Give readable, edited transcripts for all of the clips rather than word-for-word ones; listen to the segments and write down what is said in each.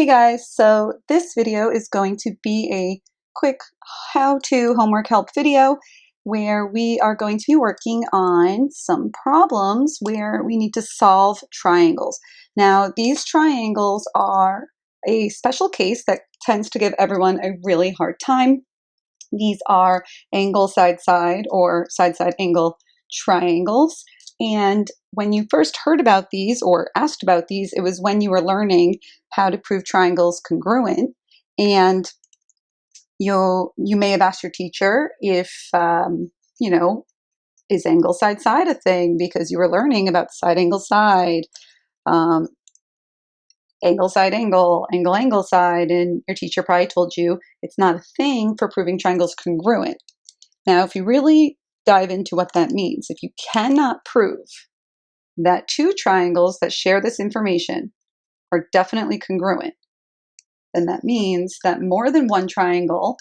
Hey guys, so this video is going to be a quick how-to homework help video where we are going to be working on some problems where we need to solve triangles. Now, these triangles are a special case that tends to give everyone a really hard time. These are angle side-side or side-side angle triangles. And when you first heard about these or asked about these, it was when you were learning how to prove triangles congruent. And you may have asked your teacher if, is angle side-side a thing, because you were learning about side angle side, um, angle side angle, angle angle side, and your teacher probably told you it's not a thing for proving triangles congruent. Now, if you really dive into what that means, if you cannot prove that two triangles that share this information are definitely congruent, then that means that more than one triangle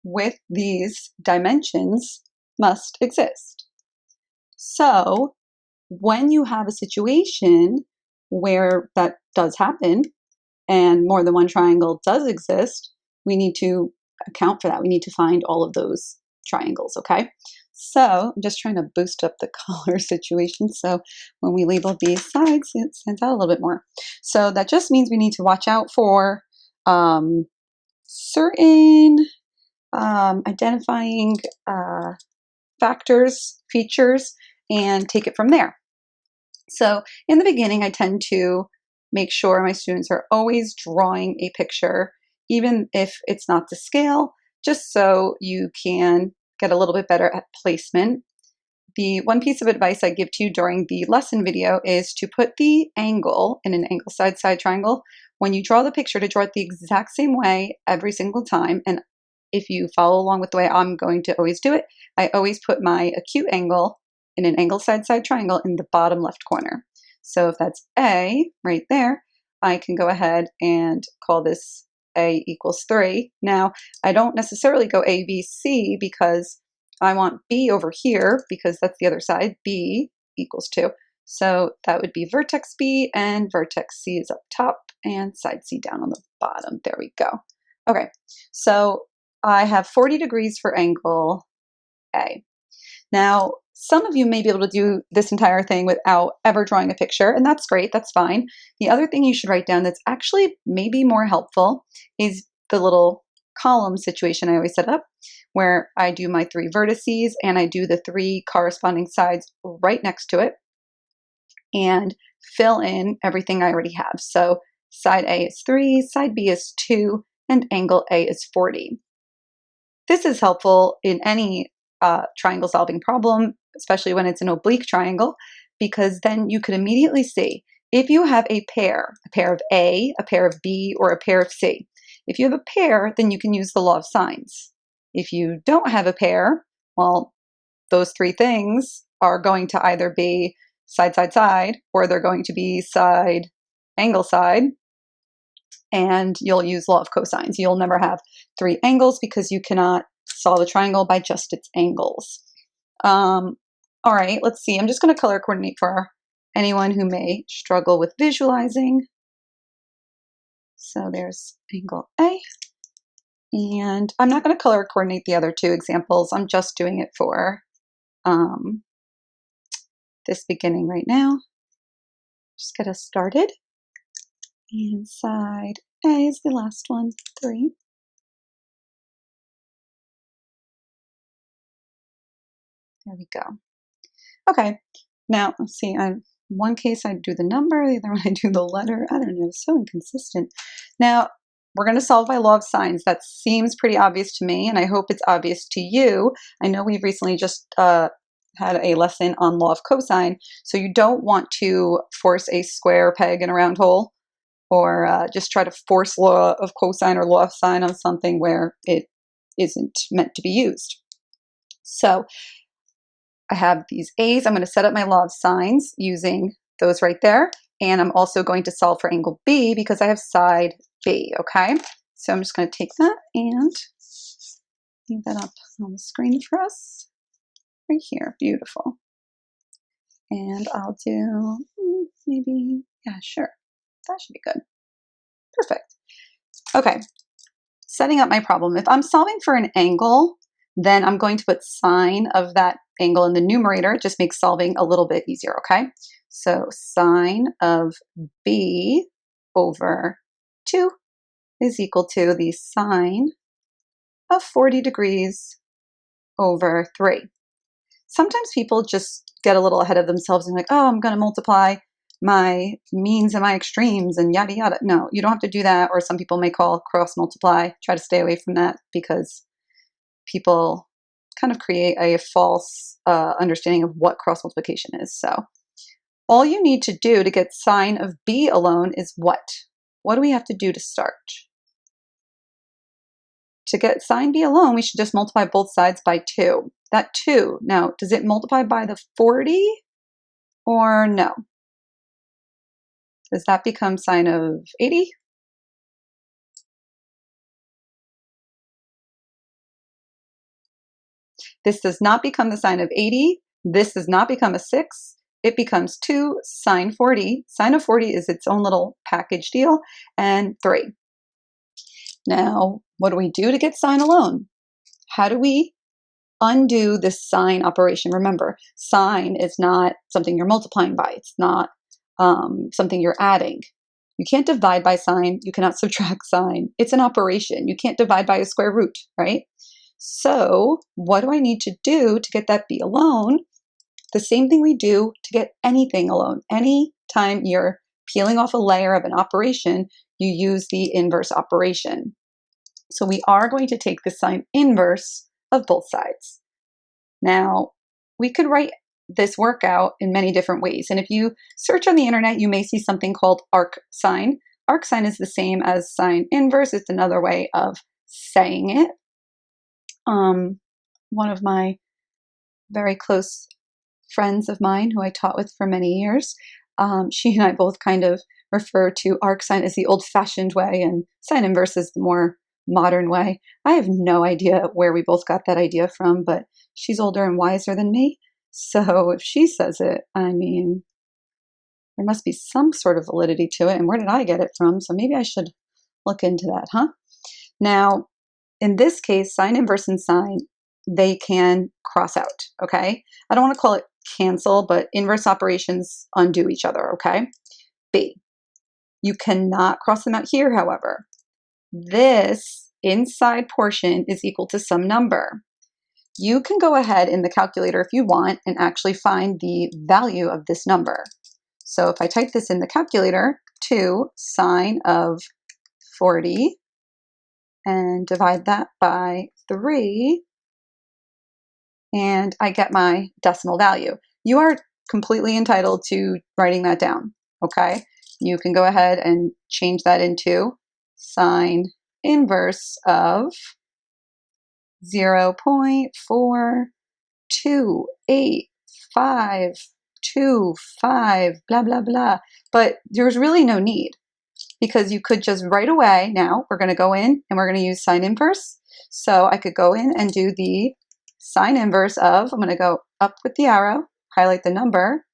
with these dimensions must exist. So when you have a situation where that does happen and more than one triangle does exist, we need to account for that. We need to find all of those triangles, okay? So I'm just trying to boost up the color situation so when we label these sides, it stands out a little bit more. So that just means we need to watch out for certain identifying factors, features, and take it from there. So in the beginning, I tend to make sure my students are always drawing a picture, even if it's not to scale, just so you can get a little bit better at placement. The one piece of advice I give to you during the lesson video is to put the angle in an angle side-side triangle. When you draw the picture, to draw it the exact same way every single time. And if you follow along with the way I'm going to always do it, I always put my acute angle in an angle side-side triangle in the bottom left corner. So if that's A right there, I can go ahead and call this A equals 3. Now, I don't necessarily go A, B, C because I want B over here because that's the other side. B equals 2. So that would be vertex B, and vertex C is up top and side C down on the bottom. There we go. Okay, so I have 40 degrees for angle A. Now, some of you may be able to do this entire thing without ever drawing a picture, and that's great, that's fine. The other thing you should write down that's actually maybe more helpful is the little column situation I always set up, where I do my 3 vertices and I do the 3 corresponding sides right next to it and fill in everything I already have. So side A is 3, side B is 2, and angle A is 40. This is helpful in any triangle solving problem, especially when it's an oblique triangle, because then you could immediately see if you have a pair of A, a pair of B, or a pair of C. If you have a pair, then you can use the law of sines. If you don't have a pair, well, those 3 things are going to either be side, side, side, or they're going to be side, angle, side, and you'll use law of cosines. You'll never have 3 angles because you cannot solve a triangle by just its angles. All right, let's see. I'm just going to color coordinate for anyone who may struggle with visualizing. So there's angle A. And I'm not going to color coordinate the other 2 examples. I'm just doing it for this beginning right now. Just get us started. And side A is the last one, 3. There we go. Okay, now let's see. In one case I do the number, the other one I do the letter. I don't know, it's so inconsistent. Now, we're going to solve by law of sines. That seems pretty obvious to me, and I hope it's obvious to you. I know we've recently just had a lesson on law of cosine, so you don't want to force a square peg in a round hole, or just try to force law of cosine or law of sine on something where it isn't meant to be used. So I have these A's. I'm going to set up my law of sines using those right there. And I'm also going to solve for angle B because I have side B, okay? So I'm just going to take that and leave that up on the screen for us. Right here, beautiful. And I'll do maybe, yeah, sure. That should be good. Perfect. Okay, setting up my problem. If I'm solving for an angle, then I'm going to put sine of that angle in the numerator. It just makes solving a little bit easier, okay? So sine of b over 2 is equal to the sine of 40 degrees over 3. Sometimes people just get a little ahead of themselves and like, oh, I'm going to multiply my means and my extremes and yada yada. No, you don't have to do that. Or some people may call cross multiply. Try to stay away from that because people kind of create a false understanding of what cross multiplication is. So all you need to do to get sine of b alone is what? What do we have to do to start? To get sine b alone, we should just multiply both sides by 2. That 2, now, does it multiply by the 40 or no? Does that become sine of 80? This does not become the sine of 80. This does not become a 6. It becomes 2 sine 40. Sine of 40 is its own little package deal, and 3. Now, what do we do to get sine alone? How do we undo this sine operation? Remember, sine is not something you're multiplying by. It's not something you're adding. You can't divide by sine. You cannot subtract sine. It's an operation. You can't divide by a square root, right? So what do I need to do to get that b alone? The same thing we do to get anything alone. Anytime you're peeling off a layer of an operation, you use the inverse operation. So we are going to take the sine inverse of both sides. Now, we could write this workout in many different ways. And if you search on the internet, you may see something called arc sine. Arc sine is the same as sine inverse. It's another way of saying it. One of my very close friends of mine who I taught with for many years, she and I both kind of refer to arc sine as the old-fashioned way and sine inverse is the more modern way. I have no idea where we both got that idea from, but she's older and wiser than me. So if she says it, I mean, there must be some sort of validity to it. And where did I get it from? So maybe I should look into that, huh? Now, in this case, sine inverse and sine, they can cross out, okay? I don't want to call it cancel, but inverse operations undo each other, okay? B. You cannot cross them out here, however. This inside portion is equal to some number. You can go ahead in the calculator if you want and actually find the value of this number. So if I type this in the calculator, 2 sine of 40 and divide that by 3, and I get my decimal value. You are completely entitled to writing that down, okay? You can go ahead and change that into sine inverse of 0.4285525, blah, blah, blah. But there's really no need because you could just right away, now we're going to go in and we're going to use sine inverse. So I could go in and do the sine inverse of, I'm going to go up with the arrow, highlight the number,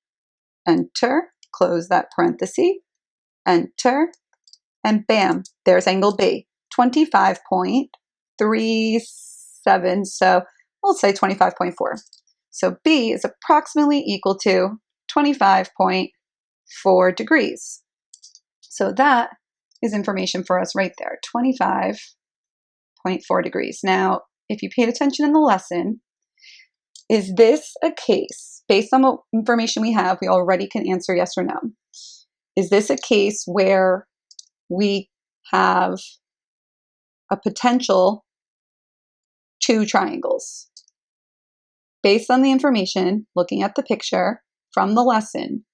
enter, close that parenthesis, enter, and bam, there's angle B, 25.37, so we'll say 25.4. So B is approximately equal to 25.4 degrees. So that is information for us right there, 25.4 degrees. Now, if you paid attention in the lesson, is this a case, based on what information we have, we already can answer yes or no. Is this a case where we have a potential 2 triangles? Based on the information, looking at the picture from the lesson,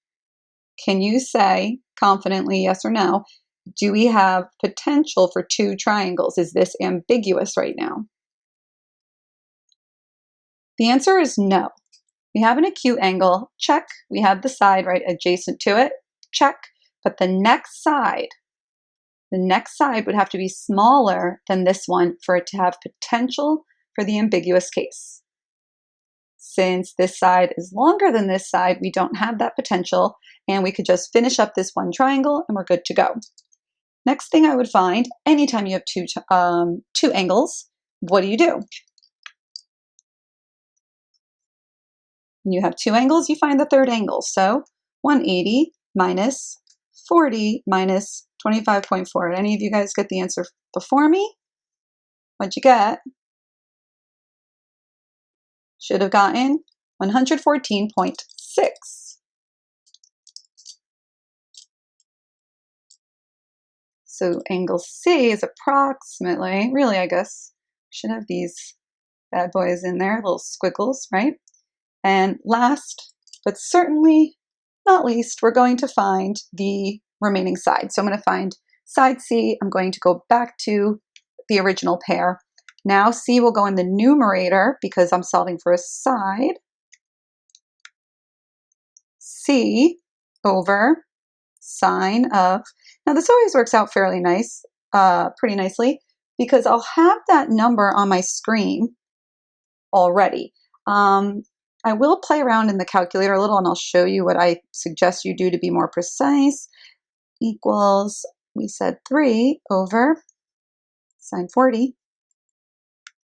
can you say confidently yes or no, do we have potential for 2 triangles? Is this ambiguous right now? The answer is no. We have an acute angle, check. We have the side right adjacent to it, check. But the next side would have to be smaller than this one for it to have potential for the ambiguous case. Since this side is longer than this side, we don't have that potential, and we could just finish up this one triangle and we're good to go. next thing I would find, anytime you have two angles, what do? When you have two angles, you find the third angle. So 180 minus 40 minus 25.4. Did any of you guys get the answer before me? What'd you get? Should have gotten 114.6. So angle C is approximately, really I guess, should have these bad boys in there, little squiggles, right? And last, but certainly not least, we're going to find the remaining side. So I'm going to find side C. I'm going to go back to the original pair. Now C will go in the numerator because I'm solving for a side. C over sine of, now this always works out fairly nice, pretty nicely, because I'll have that number on my screen already. I will play around in the calculator a little and I'll show you what I suggest you do to be more precise. Equals, we said 3 over sine 40.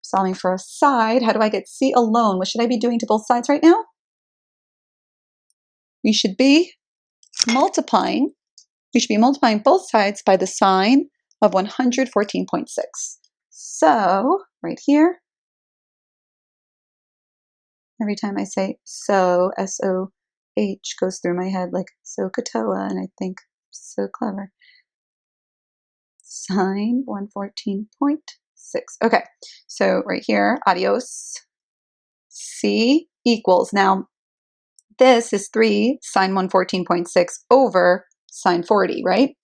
Solving for a side, how do I get C alone? What should I be doing to both sides right now? We should be multiplying. We should be multiplying both sides by the sine of 114.6. So, right here, every time I say so, S-O-H goes through my head like SOHCAHTOA, and I think so clever. Sine 114.6. Okay, so right here, adios. C equals, now this is 3 sine 114.6 over sine 40, right?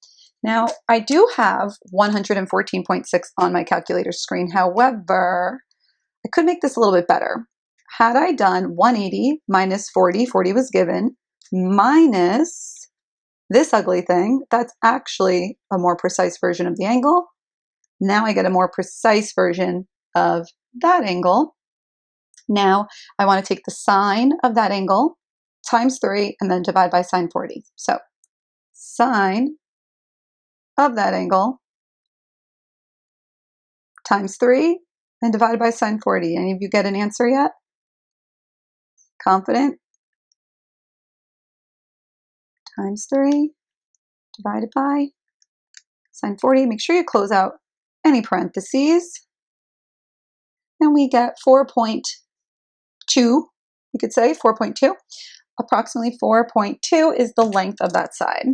Now, I do have 114.6 on my calculator screen. However, I could make this a little bit better. Had I done 180 minus 40, 40 was given, minus this ugly thing, that's actually a more precise version of the angle. Now I get a more precise version of that angle. Now I want to take the sine of that angle times 3 and then divide by sine 40. So sine of that angle times 3 and divided by sine 40. Any of you get an answer yet? Confident? Times 3 divided by sine 40. Make sure you close out any parentheses. And we get 4.2. We could say 4.2. Approximately 4.2 is the length of that side.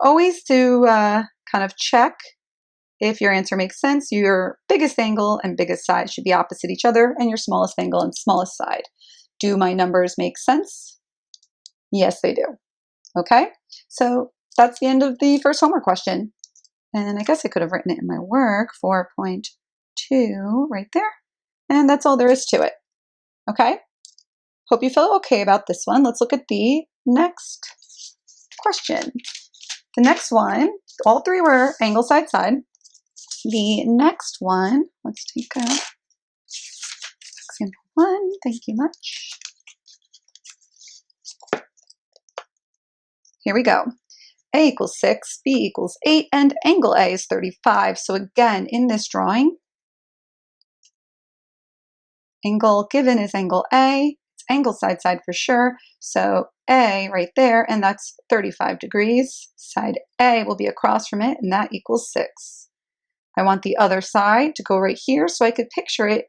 Always to kind of check if your answer makes sense. Your biggest angle and biggest side should be opposite each other, and your smallest angle and smallest side. Do my numbers make sense? Yes, they do. Okay, so that's the end of the first homework question. And I guess I could have written it in my work, 4.2 right there. And that's all there is to it. Okay, hope you feel okay about this one. Let's look at the next question. The next one, all three were angle, side, side. The next one, let's take example 1. Thank you much. Here we go. A equals 6, B equals 8, and angle A is 35. So again, in this drawing, angle given is angle A. It's angle side, side for sure. So A right there, and that's 35 degrees. Side A will be across from it, and that equals 6. I want the other side to go right here so I could picture it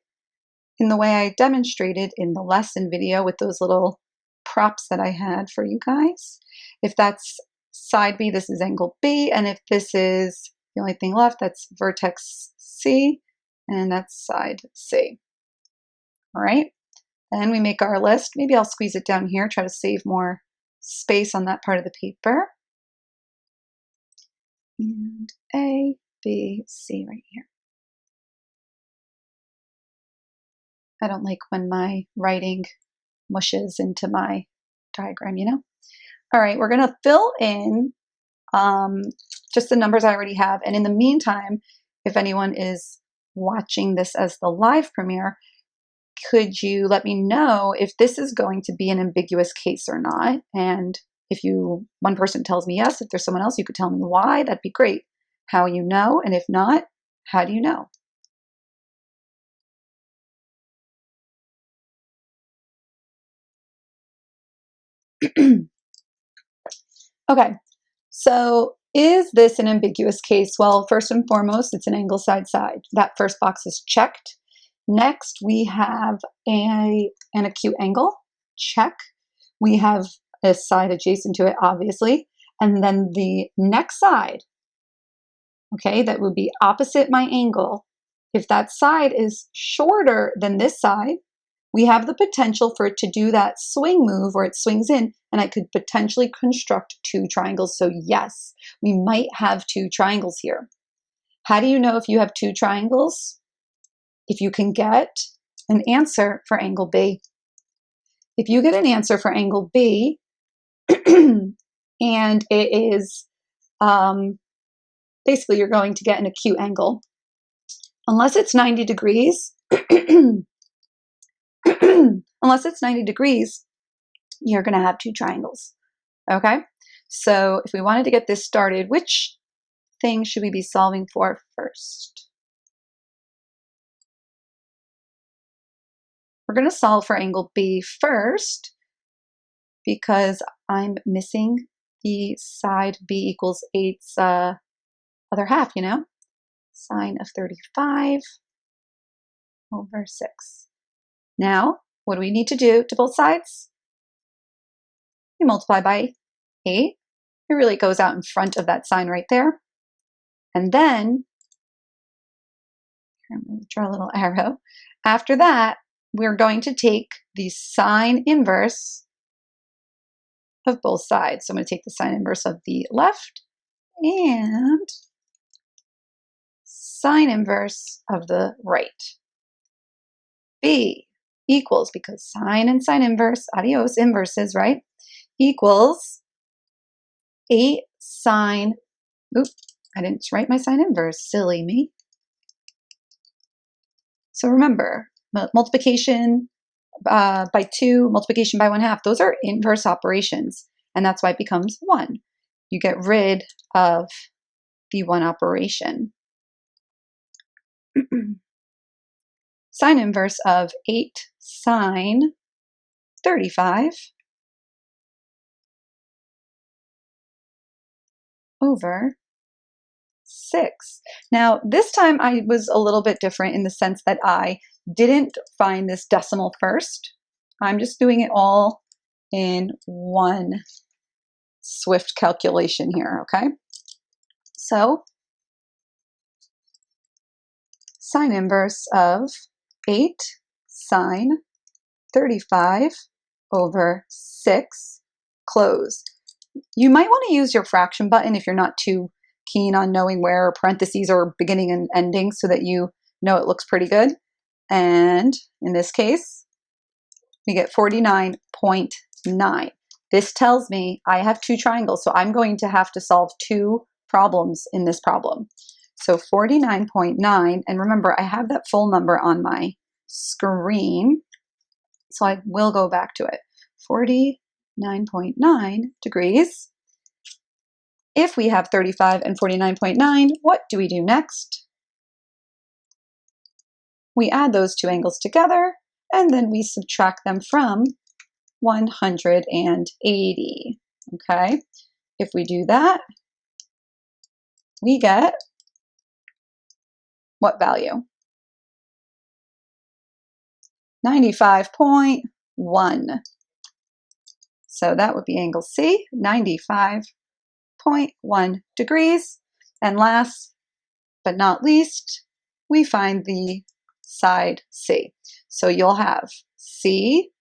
in the way I demonstrated in the lesson video with those little props that I had for you guys. If that's side B, this is angle B, and if this is the only thing left, that's vertex C, and that's side C. All right, then we make our list. Maybe I'll squeeze it down here, try to save more space on that part of the paper. And A, B, C right here. I don't like when my writing mushes into my diagram, you know? All right, we're gonna fill in just the numbers I already have. And in the meantime, if anyone is watching this as the live premiere, could you let me know if this is going to be an ambiguous case or not? And one person tells me yes, if there's someone else, you could tell me why, that'd be great. How you know, and if not, how do you know? Okay, so is this an ambiguous case? Well, first and foremost, it's an angle side side. That first box is checked. Next, we have an acute angle. Check. We have a side adjacent to it, obviously. And then the next side, okay, that would be opposite my angle. If that side is shorter than this side, we have the potential for it to do that swing move where it swings in, and I could potentially construct two triangles. So yes, we might have two triangles here. How do you know if you have two triangles? If you can get an answer for angle B. If you get an answer for angle B, and it is basically you're going to get an acute angle. Unless it's 90 degrees, unless it's 90 degrees, you're going to have two triangles. Okay? So if we wanted to get this started, which thing should we be solving for first? We're going to solve for angle B first because I'm missing the side B equals 8's other half, you know? Sine of 35 over 6. Now, what do we need to do to both sides? We multiply by 8. It really goes out in front of that sign right there. And then, I'm going to draw a little arrow. After that, we're going to take the sine inverse of both sides. So I'm going to take the sine inverse of the left and sine inverse of the right. B equals, because sine and sine inverse, adios, inverses, right? Equals 8 sine, oops, I didn't write my sine inverse, silly me. So remember, multiplication by 2, multiplication by 1/2, those are inverse operations, and that's why it becomes 1. You get rid of the 1 operation. Sine inverse of 8 sine 35 over 6. Now, this time I was a little bit different in the sense that I didn't find this decimal first. I'm just doing it all in one swift calculation here, okay? So, sine inverse of 8 sine 35 over 6, close. You might want to use your fraction button if you're not too keen on knowing where parentheses are beginning and ending so that you know it looks pretty good. And in this case, we get 49.9. This tells me I have two triangles, so I'm going to have to solve two problems in this problem. So 49.9, and remember, I have that full number on my screen, so I will go back to it. 49.9 degrees. If we have 35 and 49.9, what do we do next? We add those two angles together, and then we subtract them from 180, okay? If we do that, we get what value? 95.1. So that would be angle C, 95.1 degrees. And last but not least, we find the side C. So you'll have C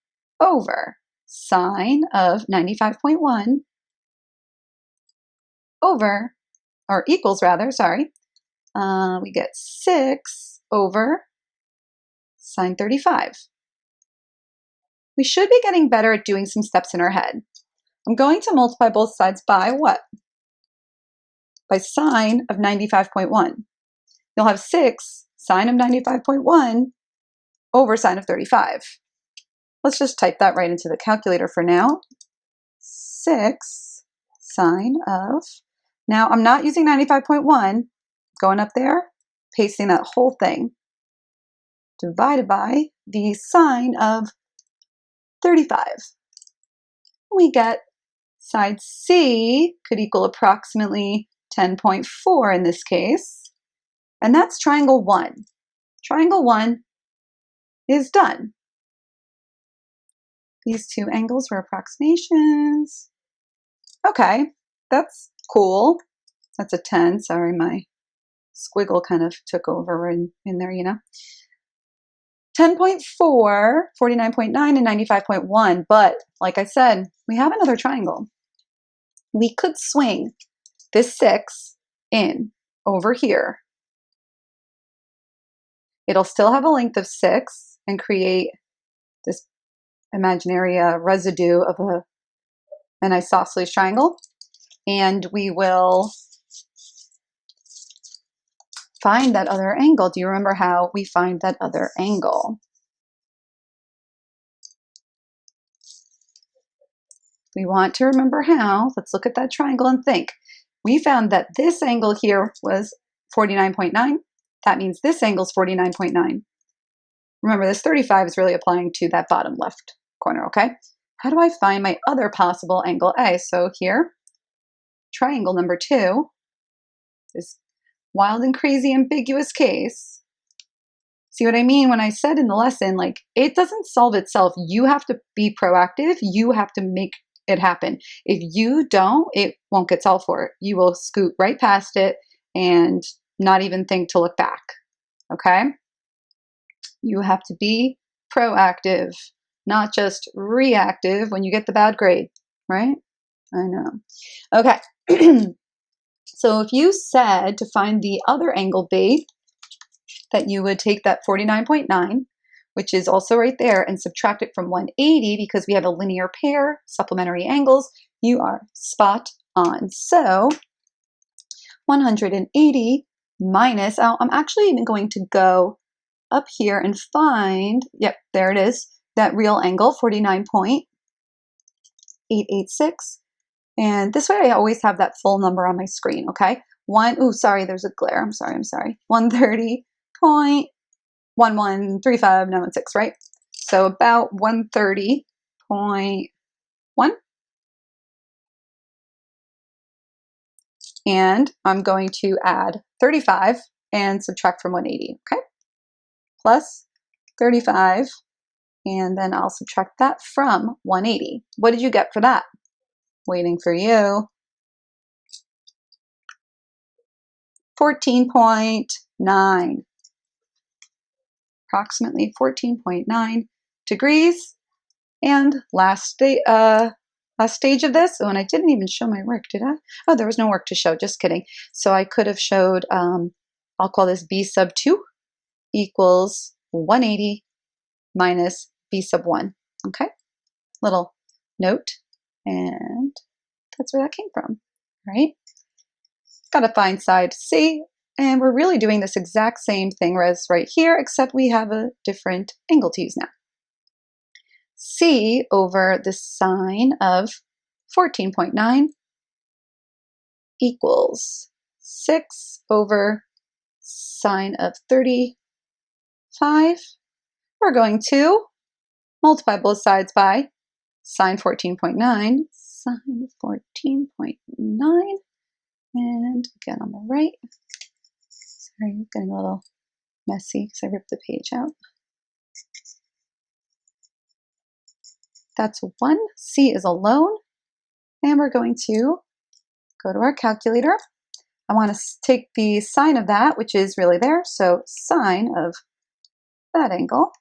over sine of 95.1 over, or equals rather, sorry, we get 6 over sine 35. We should be getting better at doing some steps in our head. I'm going to multiply both sides by what? By sine of 95.1. You'll have 6 sine of 95.1 over sine of 35. Let's just type that right into the calculator for now. 6 sine of, now I'm not using 95.1, going up there, pasting that whole thing, divided by the sine of 35. We get side C could equal approximately 10.4 in this case, and that's triangle 1. Triangle 1 is done. These two angles were approximations. Okay, that's cool. That's a 10. Sorry, my squiggle kind of took over in there, you know. 10.4, 49.9, and 95.1. But like I said, we have another triangle. We could swing this 6 in over here. It'll still have a length of 6 and create this imaginary residue of an isosceles triangle. And we will find that other angle. Do you remember how we find that other angle? We want to remember how. Let's look at that triangle and think. We found that this angle here was 49.9. That means this angle is 49.9. Remember, this 35 is really applying to that bottom left corner, okay? How do I find my other possible angle A? So here, triangle number 2, this wild and crazy ambiguous case. See what I mean when I said in the lesson, like, it doesn't solve itself. You have to be proactive. You have to make it happen. If you don't, it won't get solved for it. You will scoot right past it and not even think to look back, okay? You have to be proactive, not just reactive when you get the bad grade, right? I know. Okay. So if you said to find the other angle B, that you would take that 49.9, which is also right there, and subtract it from 180 because we have a linear pair, supplementary angles, you are spot on. So 180 minus, I'm actually even going to go up here and find, yep, there it is, that real angle, 49.886. And this way I always have that full number on my screen, okay? Sorry, there's a glare. I'm sorry. 130.1135916, right? So about 130.1. And I'm going to add 35 and subtract from 180, okay? Plus 35, and then I'll subtract that from 180. What did you get for that? Waiting for you. 14.9. Approximately 14.9 degrees. And last stage of this, and I didn't even show my work, did I? Oh, there was no work to show, just kidding. So I could have showed, I'll call this B sub 2 equals 180 minus B sub 1, okay? Little note, and that's where that came from, right? Got to find side C, and we're really doing this exact same thing as right here, except we have a different angle to use now. C over the sine of 14.9 equals 6 over sine of 35. We're going to multiply both sides by sine 14.9, sine 14.9, and again on the right. Sorry, I'm getting a little messy because I ripped the page out. That's 1. C is alone. And we're going to go to our calculator. I want to take the sine of that, which is really there. So sine of that angle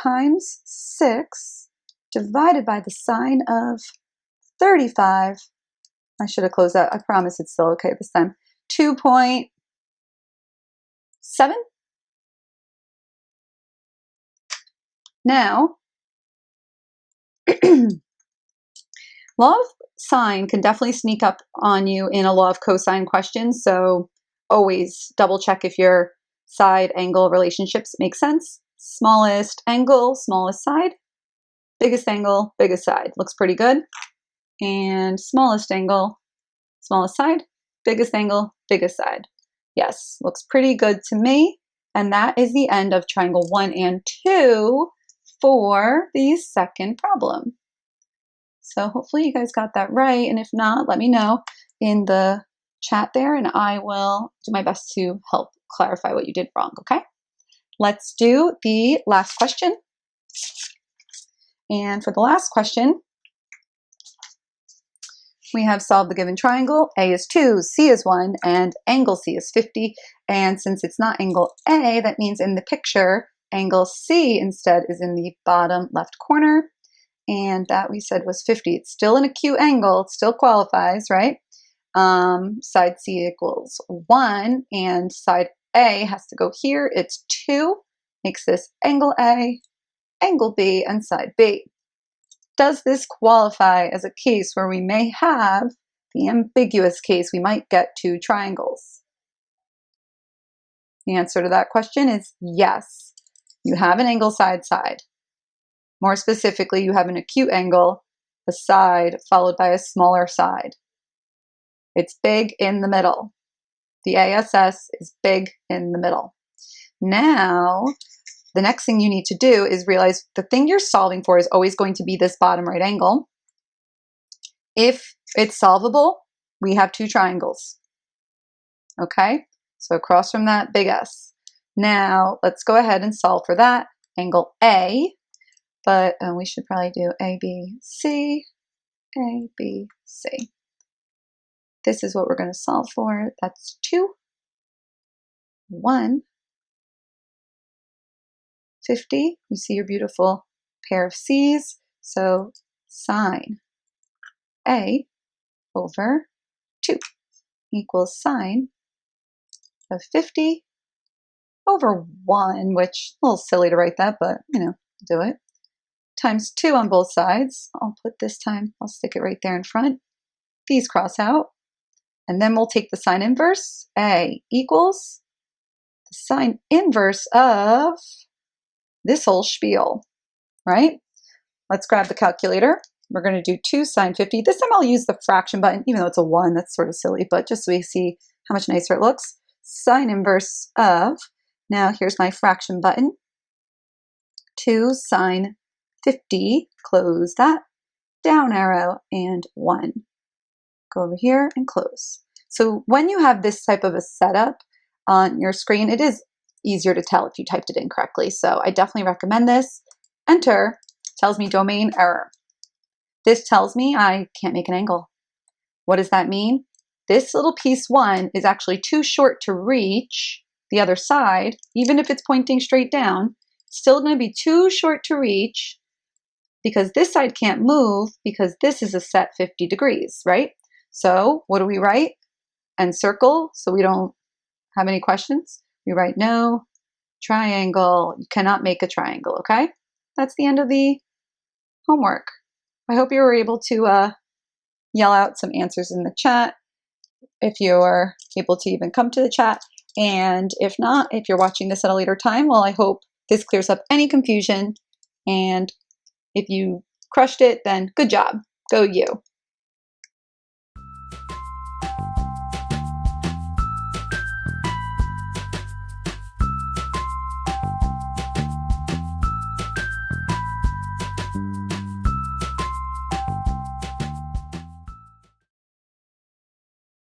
times 6 divided by the sine of 35. I should have closed that. I promise it's still okay this time. 2.7. Now, law of sine can definitely sneak up on you in a law of cosine question, so always double check if your side angle relationships make sense. Smallest angle, smallest side. biggest angle, biggest side. Looks pretty good. And smallest angle, smallest side, biggest angle, biggest side. Yes, looks pretty good to me. And that is the end of triangle 1 and 2 for the second problem. So hopefully you guys got that right. And if not, let me know in the chat there and I will do my best to help clarify what you did wrong, okay? Let's do the last question. And for the last question, we have solved the given triangle. A is 2, C is 1, and angle C is 50. And since it's not angle A, that means in the picture, angle C instead is in the bottom left corner. And that we said was 50. It's still an acute angle. It still qualifies, right? Side C equals 1, and side A has to go here. It's 2. Makes this angle A, angle B, and side B. Does this qualify as a case where we may have the ambiguous case? We might get 2 triangles. The answer to that question is yes. You have an angle side side. More specifically, you have an acute angle, the side followed by a smaller side. It's big in the middle. The ASS is big in the middle. Now, the next thing you need to do is realize the thing you're solving for is always going to be this bottom right angle. If it's solvable, we have 2 triangles. Okay, so across from that, big S. Now, let's go ahead and solve for that angle A, but we should probably do A, B, C, A, B, C. This is what we're going to solve for. That's 2, 1, 50. You see your beautiful pair of C's. So sine A over 2 equals sine of 50 over 1, which a little silly to write that, but you know, do it. Times 2 on both sides. I'll put this time, I'll stick it right there in front. These cross out. And then we'll take the sine inverse. A equals the sine inverse of this whole spiel, right? Let's grab the calculator. We're going to do 2 sine 50. This time I'll use the fraction button, even though it's a 1. That's sort of silly, but just so we see how much nicer it looks. Sine inverse of, now here's my fraction button. 2 sine 50, close that, down arrow, and 1. Go over here and close. So when you have this type of a setup on your screen, it is easier to tell if you typed it in correctly. So I definitely recommend this. Enter tells me domain error. This tells me I can't make an angle. What does that mean? This little piece 1 is actually too short to reach the other side. Even if it's pointing straight down, it's still going to be too short to reach because this side can't move because this is a set 50 degrees, right? So what do we write? And circle so we don't have any questions. We write no triangle. You cannot make a triangle, okay? That's the end of the homework. I hope you were able to yell out some answers in the chat if you're able to even come to the chat. And if not, if you're watching this at a later time, well, I hope this clears up any confusion. And if you crushed it, then good job. Go you.